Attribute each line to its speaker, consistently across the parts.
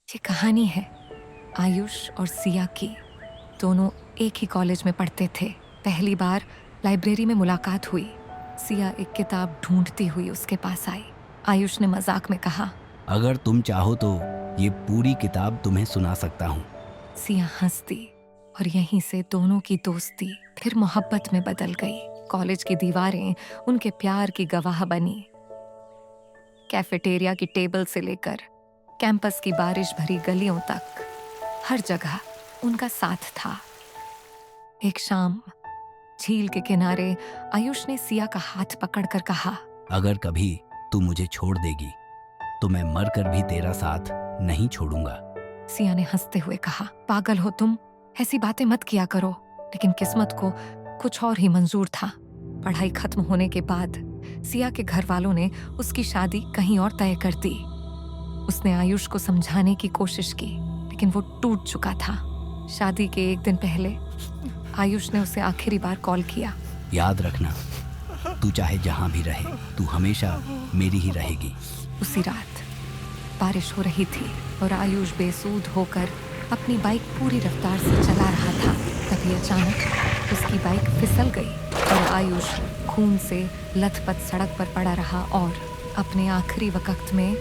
Speaker 1: ये कहानी है आयुष और सिया की। दोनों एक ही कॉलेज में पढ़ते थे। पहली बार लाइब्रेरी में मुलाकात हुई। सिया एक किताब ढूंढती हुई उसके पास आई। आयुष ने मजाक में कहा,
Speaker 2: अगर तुम चाहो तो ये पूरी किताब तुम्हें सुना सकता हूँ।
Speaker 1: सिया हंसती और यहीं से दोनों की दोस्ती फिर मोहब्बत में बदल गई। कॉलेज की दीवारें उनके प्यार की गवाह बनी। कैफेटेरिया की टेबल से लेकर कैंपस की बारिश भरी गलियों तक हर जगह उनका साथ था। एक शाम झील के किनारे आयुष ने सिया का हाथ पकड़कर कहा,
Speaker 2: अगर कभी तू मुझे छोड़ देगी तो मैं मरकर भी तेरा साथ नहीं छोड़ूंगा।
Speaker 1: सिया ने हंसते हुए कहा, पागल हो तुम, ऐसी बातें मत किया करो। लेकिन किस्मत को कुछ और ही मंजूर था। पढ़ाई खत्म होने के बाद सिया के घर वालों ने उसकी शादी कहीं और तय कर दी। उसने आयुष को समझाने की कोशिश की, लेकिन वो टूट चुका था। शादी के एक दिन पहले आयुष ने उसे आखिरी बार कॉल किया।
Speaker 2: याद रखना, तू चाहे जहाँ भी रहे, तू हमेशा मेरी ही रहेगी।
Speaker 1: उसी रात बारिश हो रही थी और आयुष बेसूध होकर अपनी बाइक पूरी रफ्तार से चला रहा था। तभी अचानक उसकी बाइक फिसल गई और आयुष खून से लथपथ सड़क पर पड़ा रहा और अपने आखिरी वक्त में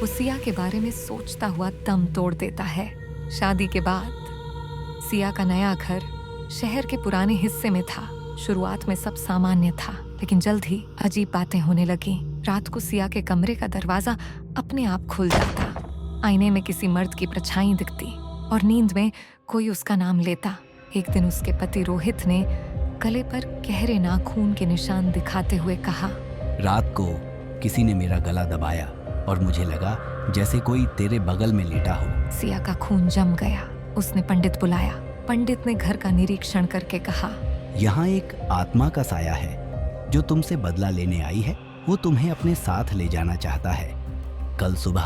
Speaker 1: वो सिया के बारे में सोचता हुआ दम तोड़ देता है। शादी के बाद सिया का नया घर शहर के पुराने हिस्से में था। शुरुआत में सब सामान्य था, लेकिन जल्द ही अजीब बातें होने लगी। रात को सिया के कमरे का दरवाजा अपने आप खुल जाता। आईने में किसी मर्द की परछाई दिखती और नींद में कोई उसका नाम लेता। एक दिन उसके पति रोहित ने गले पर गहरे नाखून के निशान दिखाते हुए कहा,
Speaker 2: रात को किसी ने मेरा गला दबाया और मुझे लगा जैसे कोई तेरे बगल में लेटा हो।
Speaker 1: सिया का खून जम गया। उसने पंडित बुलाया। पंडित ने घर का निरीक्षण करके कहा,
Speaker 2: यहाँ एक आत्मा का साया है जो तुमसे बदला लेने आई है। वो तुम्हें अपने साथ ले जाना चाहता है। कल सुबह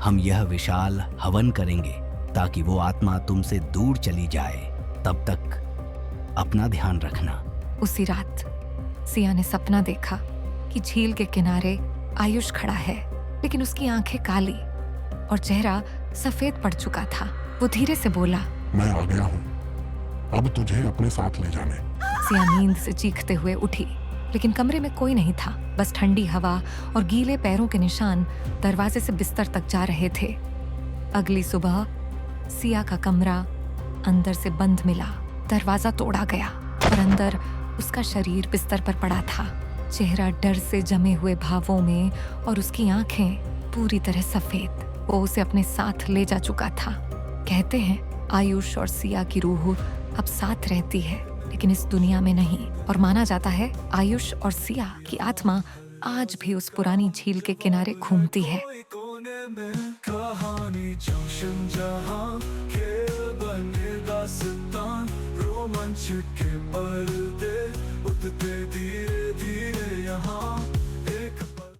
Speaker 2: हम यह विशाल हवन करेंगे ताकि वो आत्मा तुमसे दूर चली जाए। तब तक अपना ध्यान रखना।
Speaker 1: उसी रात सिया ने सपना देखा कि झील के किनारे आयुष खड़ा है, लेकिन उसकी आंखें काली और चेहरा सफेद पड़ चुका था। वो धीरे से बोला,
Speaker 3: मैं आ गया हूँ, अब तुझे अपने साथ ले जाने।
Speaker 1: सिया नींद से चीखते हुए उठी, लेकिन कमरे में कोई नहीं था। बस ठंडी हवा और गीले पैरों के निशान दरवाजे से बिस्तर तक जा रहे थे। अगली सुबह सिया का कमरा अंदर से बंद मिला। दरवाजा तोड़ा गया और अंदर उसका शरीर बिस्तर पर पड़ा था, चेहरा डर से जमे हुए भावों में और उसकी आंखें पूरी तरह सफेद। वो उसे अपने साथ ले जा चुका था। कहते हैं आयुष और सिया की रूह अब साथ रहती है, लेकिन इस दुनिया में नहीं। और माना जाता है आयुष और सिया की आत्मा आज भी उस पुरानी झील के किनारे घूमती है।
Speaker 4: कहानी जंक्शन जहां खेल बने दास्तान, रोमांच के पर्दे उठते धीरे धीरे यहाँ।